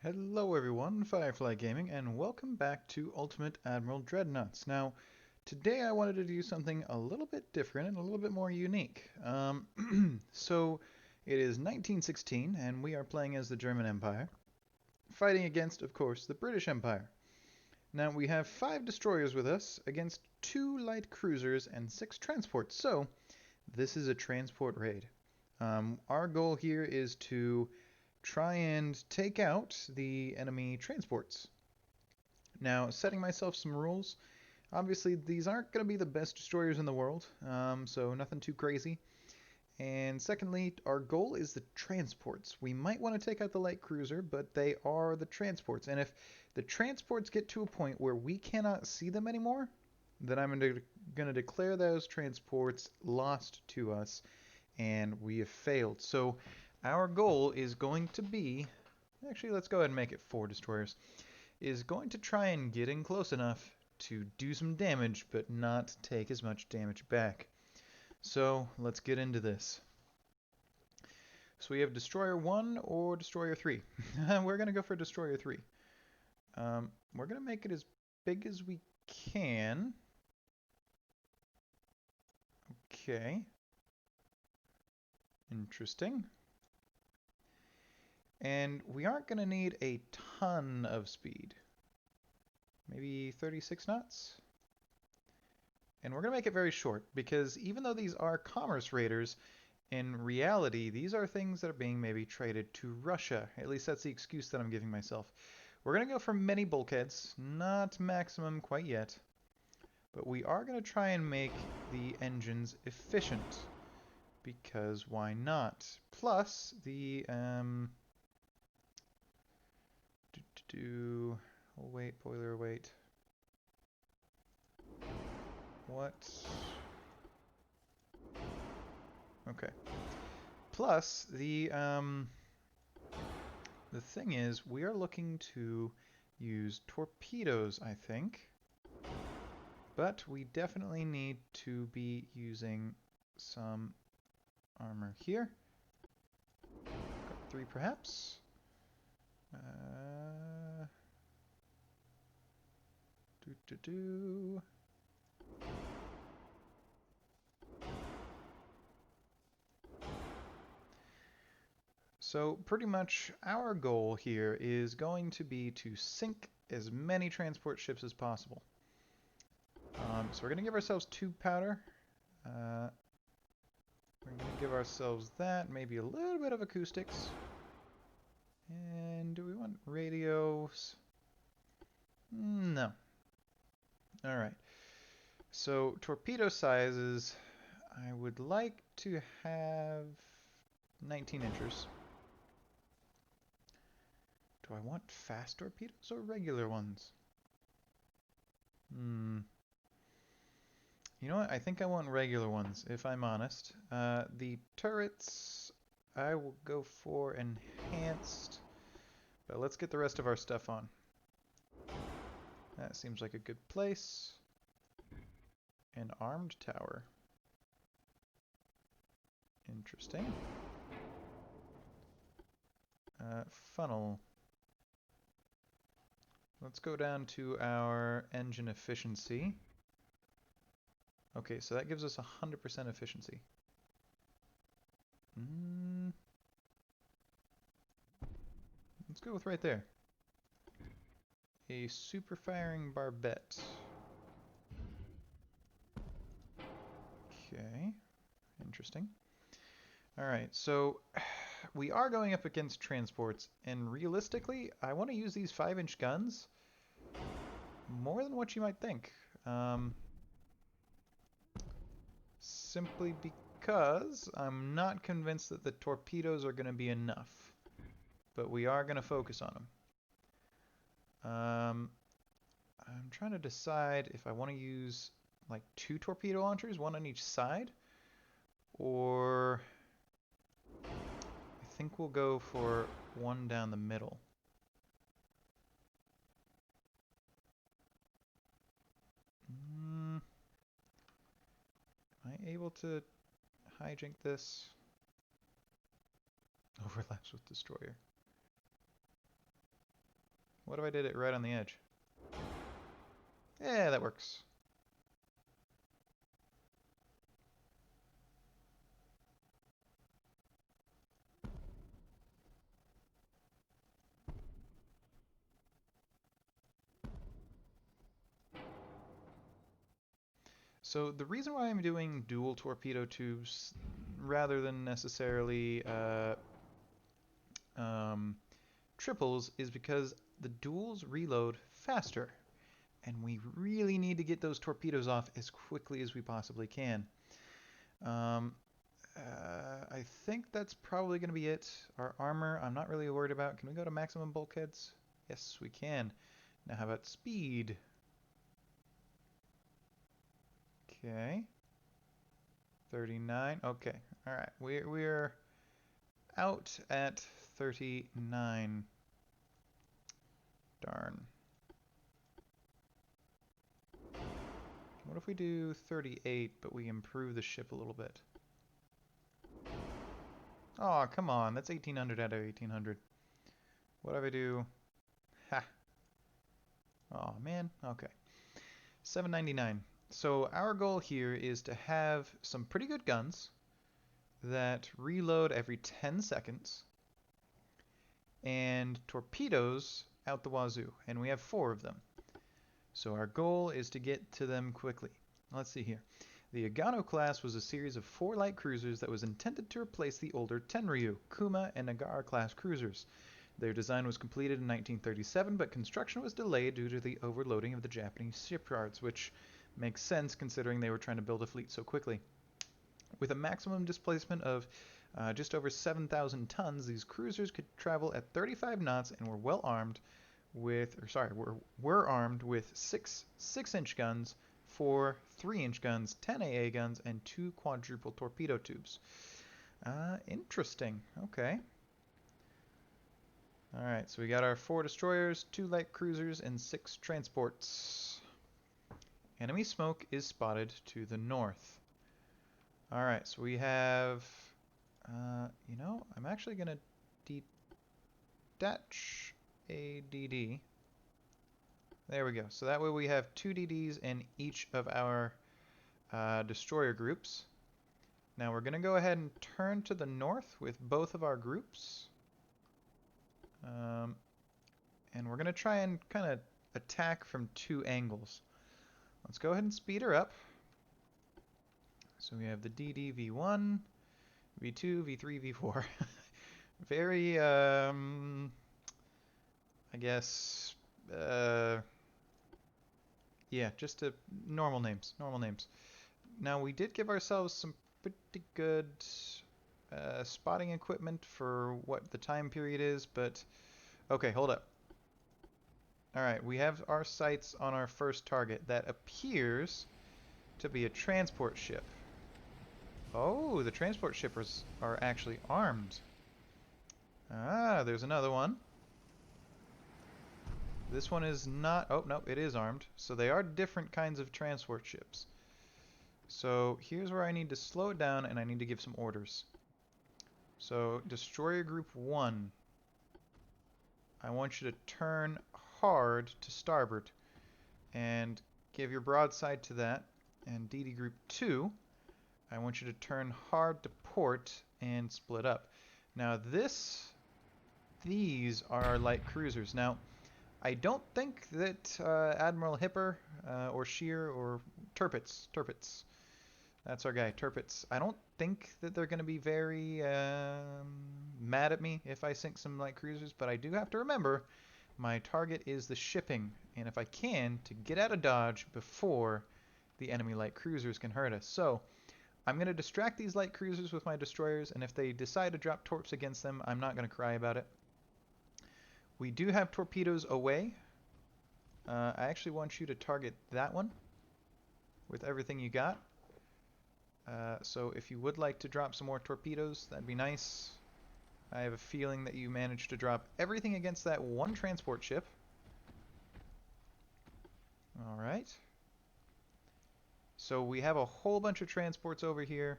Hello everyone, Firefly Gaming, and welcome back to Ultimate Admiral Dreadnoughts. Now, today I wanted to do something a little bit different and a little bit more unique. So, it is 1916, and we are playing as the German Empire, fighting against, of course, the British Empire. Now, we have 5 destroyers with us against 2 light cruisers and 6 transports, so this is a transport raid. Our goal here is to try and take out the enemy transports. Now, setting myself some rules. Obviously, these aren't going to be the best destroyers in the world, so nothing too crazy. And secondly, our goal is the transports. We might want to take out the light cruiser, but they are the transports. And if the transports get to a point where we cannot see them anymore, then I'm going to declare those transports lost to us, and we have failed. So our goal is going to be, actually let's go ahead and make it 4 destroyers, is going to try and get in close enough to do some damage, but not take as much damage back. So let's get into this. So we have Destroyer 1 or Destroyer 3. We're going to go for Destroyer 3. We're going to make it as big as we can. Okay. Interesting. And we aren't going to need a ton of speed. Maybe 36 knots? And we're going to make it very short, because even though these are commerce raiders, in reality, these are things that are being maybe traded to Russia. At least that's the excuse that I'm giving myself. We're going to go for many bulkheads, not maximum quite yet, but we are going to try and make the engines efficient, because why not? Plus, the, oh wait, boiler, wait. What? Okay. Plus, the thing is, we are looking to use torpedoes, I think. But we definitely need to be using some armor here. Got 3 perhaps. Do do do. So pretty much our goal here is going to be to sink as many transport ships as possible. So we're going to give ourselves 2 powder. We're going to give ourselves that, maybe a little bit of acoustics. And do we want radios? No. Alright. So torpedo sizes, I would like to have 19 inches. Do I want fast torpedoes or regular ones? You know what? I think I want regular ones, if I'm honest. The turrets, I will go for enhanced. But let's get the rest of our stuff on. That seems like a good place. An armed tower. Interesting. Funnel. Let's go down to our engine efficiency. Okay, so that gives us 100% efficiency. Let's go with right there. A super firing barbette. Okay, interesting. Alright, so we are going up against transports, and realistically, I want to use these 5-inch guns more than what you might think. Simply because I'm not convinced that the torpedoes are going to be enough, but we are going to focus on them. I'm trying to decide if I want to use like 2 torpedo launchers, 1 on each side, or I think we'll go for 1 down the middle. Am I able to hijink this? Overlaps with destroyer. What if I did it right on the edge? Yeah, that works. So the reason why I'm doing dual torpedo tubes rather than necessarily triples is because the duals reload faster, and we really need to get those torpedoes off as quickly as we possibly can. Um, I think that's probably going to be it. Our armor, I'm not really worried about. Can we go to maximum bulkheads? Yes, we can. Now how about speed? Okay. 39. Okay. All right. We're out at 39. Darn. What if we do 38, but we improve the ship a little bit? Oh, come on. That's 1800 out of 1800. What if I do... Ha. Oh, man. Okay. 799. So our goal here is to have some pretty good guns that reload every 10 seconds and torpedoes out the wazoo. And we have 4 of them. So our goal is to get to them quickly. Let's see here. The Agano class was a series of 4 light cruisers that was intended to replace the older Tenryu, Kuma, and Nagara class cruisers. Their design was completed in 1937, but construction was delayed due to the overloading of the Japanese shipyards, which makes sense considering they were trying to build a fleet so quickly. With a maximum displacement of just over 7,000 tons, these cruisers could travel at 35 knots and were well armed with, were armed with 6-inch guns, 4 3-inch guns, 10 AA guns, and 2 quadruple torpedo tubes. Interesting. Okay. Alright, so we got our 4 destroyers, 2 light cruisers, and 6 transports. Enemy smoke is spotted to the north. Alright, so we have... I'm actually going to detach a DD. There we go. So that way we have 2 DDs in each of our destroyer groups. Now we're going to go ahead and turn to the north with both of our groups. And we're going to try and kind of attack from 2 angles. Let's go ahead and speed her up. So we have the DD V1, V2, V3, V4. Very, I guess, yeah, just normal names, Now we did give ourselves some pretty good spotting equipment for what the time period is, but okay, hold up. Alright, we have our sights on our first target. That appears to be a transport ship. Oh, the transport shippers are actually armed. Ah, there's another one. This one is not... Oh, no, it is armed. So they are different kinds of transport ships. So here's where I need to slow it down and I need to give some orders. So, Destroyer Group 1. I want you to turn hard to starboard and give your broadside to that. And DD Group 2, I want you to turn hard to port and split up. Now these are light cruisers. Now, I don't think that Admiral Hipper or Shear or Tirpitz, that's our guy, Tirpitz. I don't think that they're going to be very mad at me if I sink some light cruisers, but I do have to remember my target is the shipping, and if I can, to get out of dodge before the enemy light cruisers can hurt us. So I'm going to distract these light cruisers with my destroyers, and if they decide to drop torps against them, I'm not going to cry about it. We do have torpedoes away. I actually want you to target that one with everything you got. So if you would like to drop some more torpedoes, that'd be nice. I have a feeling that you managed to drop everything against that one transport ship. Alright. So we have a whole bunch of transports over here,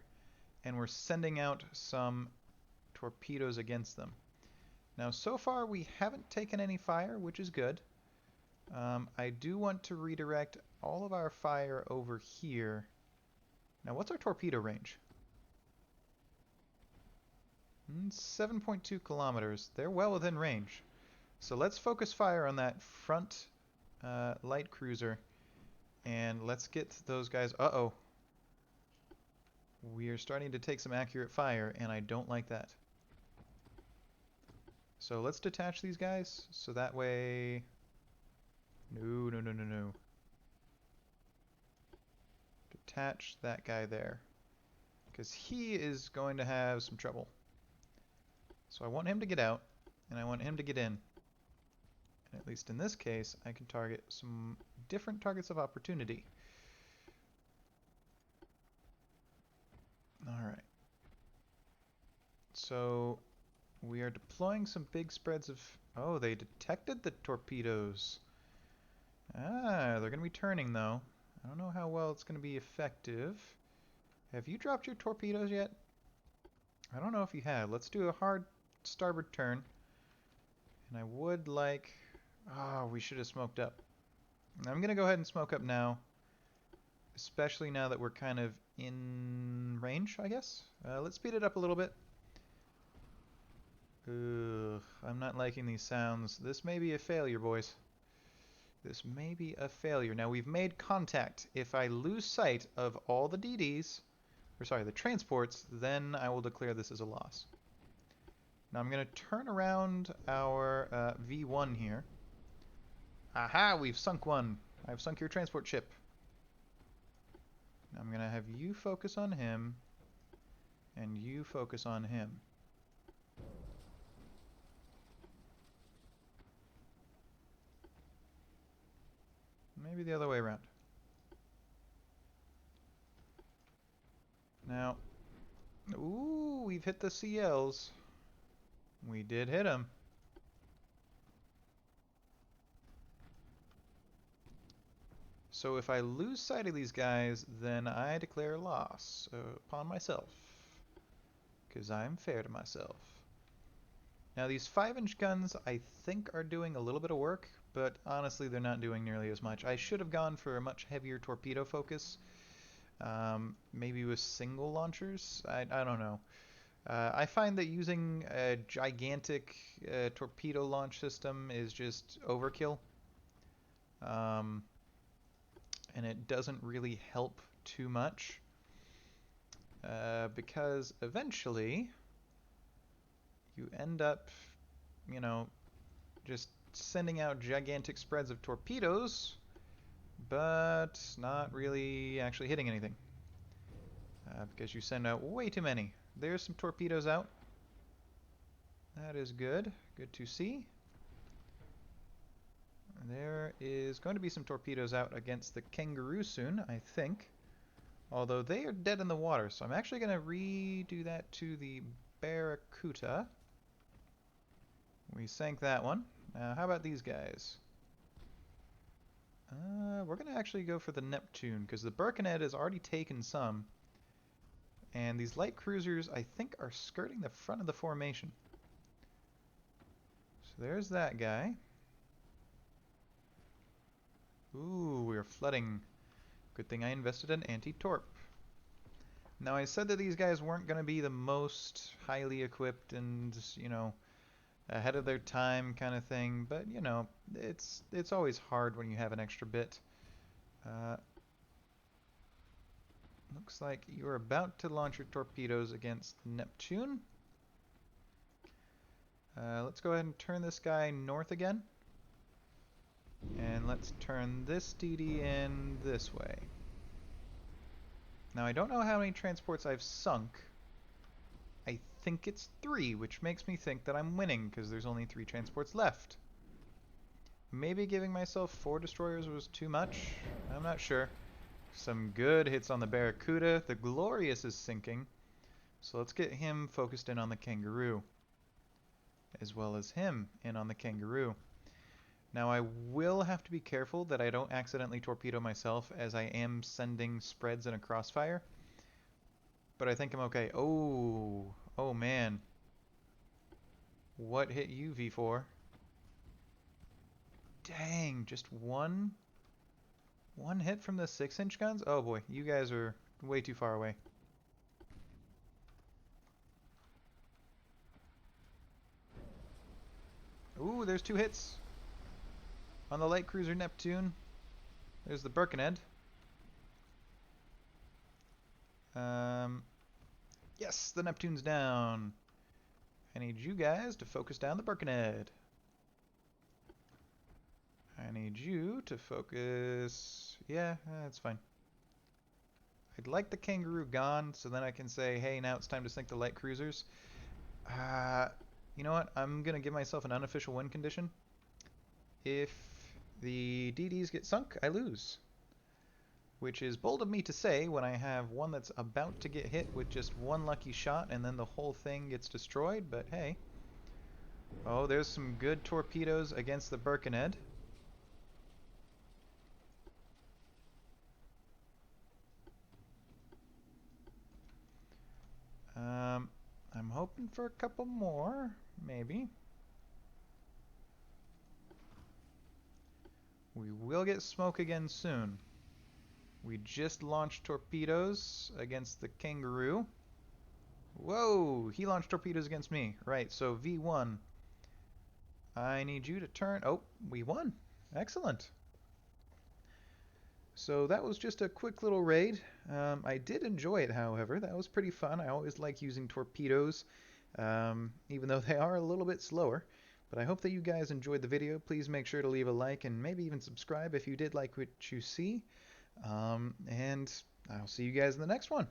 and we're sending out some torpedoes against them. Now, so far we haven't taken any fire, which is good. I do want to redirect all of our fire over here. Now, what's our torpedo range? 7.2 kilometers. They're well within range. So let's focus fire on that front light cruiser, and let's get those guys. Uh-oh. We are starting to take some accurate fire, and I don't like that. So let's detach these guys, so that way... No, no, no, no, no. Detach that guy there, because he is going to have some trouble. So I want him to get out, and I want him to get in. And at least in this case, I can target some different targets of opportunity. Alright. So we are deploying some big spreads of... Oh, they detected the torpedoes. Ah, they're going to be turning, though. I don't know how well it's going to be effective. Have you dropped your torpedoes yet? I don't know if you have. Let's do a hard starboard turn. And I would like... Oh, we should have smoked up. I'm going to go ahead and smoke up now. Especially now that we're kind of in range, I guess. Let's speed it up a little bit. Ugh, I'm not liking these sounds. This may be a failure, boys. This may be a failure. Now, we've made contact. If I lose sight of all the DDs, or sorry, the transports, then I will declare this as a loss. Now, I'm going to turn around our V1 here. Aha, we've sunk one. I've sunk your transport ship. Now, I'm going to have you focus on him, and you focus on him. Maybe the other way around. Now, ooh, we've hit the CLs. We did hit them. So if I lose sight of these guys, then I declare loss upon myself. Because I'm fair to myself. Now these 5-inch guns I think are doing a little bit of work, but honestly they're not doing nearly as much. I should have gone for a much heavier torpedo focus. Maybe with single launchers? I don't know. I find that using a gigantic torpedo launch system is just overkill. And it doesn't really help too much. Because eventually you end up, you know, just sending out gigantic spreads of torpedoes, but not really actually hitting anything. Because you send out way too many. There's some torpedoes out. That is good. Good to see. There is going to be some torpedoes out against the Kangaroo soon, I think. Although they are dead in the water, so I'm actually going to redo that to the Barracuda. We sank that one. How about these guys? We're going to actually go for the Neptune, because the Birkenhead has already taken some. And these light cruisers, I think, are skirting the front of the formation. So there's that guy. Ooh, we're flooding. Good thing I invested in anti-torp. Now, I said that these guys weren't going to be the most highly equipped and, you know, ahead of their time kind of thing, but, you know, it's always hard when you have an extra bit. Looks like you're about to launch your torpedoes against Neptune. Let's go ahead and turn this guy north again. And let's turn this DD in this way. Now, I don't know how many transports I've sunk. I think it's 3, which makes me think that I'm winning, because there's only 3 transports left. Maybe giving myself 4 destroyers was too much? I'm not sure. Some good hits on the Barracuda. The Glorious is sinking. So let's get him focused in on the Kangaroo. As well as him in on the Kangaroo. Now I will have to be careful that I don't accidentally torpedo myself, as I am sending spreads in a crossfire. But I think I'm okay. Oh man. What hit you, V4? Dang, just one hit from the 6-inch guns? Oh boy, you guys are way too far away. Ooh, there's 2 hits on the light cruiser Neptune. There's the Birkenhead. Yes, the Neptune's down. I need you guys to focus down the Birkenhead. I need you to focus... Yeah, that's fine. I'd like the Kangaroo gone, so then I can say, hey, now it's time to sink the light cruisers. You know what? I'm going to give myself an unofficial win condition. If the DDs get sunk, I lose. Which is bold of me to say when I have one that's about to get hit with just one lucky shot and then the whole thing gets destroyed, but hey. Oh, there's some good torpedoes against the Birkenhead. I'm hoping for a couple more, maybe. We will get smoke again soon. We just launched torpedoes against the Kangaroo. Whoa, he launched torpedoes against me. Right, so V1. I need you to turn... Oh, we won. Excellent. So that was just a quick little raid. I did enjoy it, however. That was pretty fun. I always like using torpedoes, even though they are a little bit slower. But I hope that you guys enjoyed the video. Please make sure to leave a like and maybe even subscribe if you did like what you see. And I'll see you guys in the next one.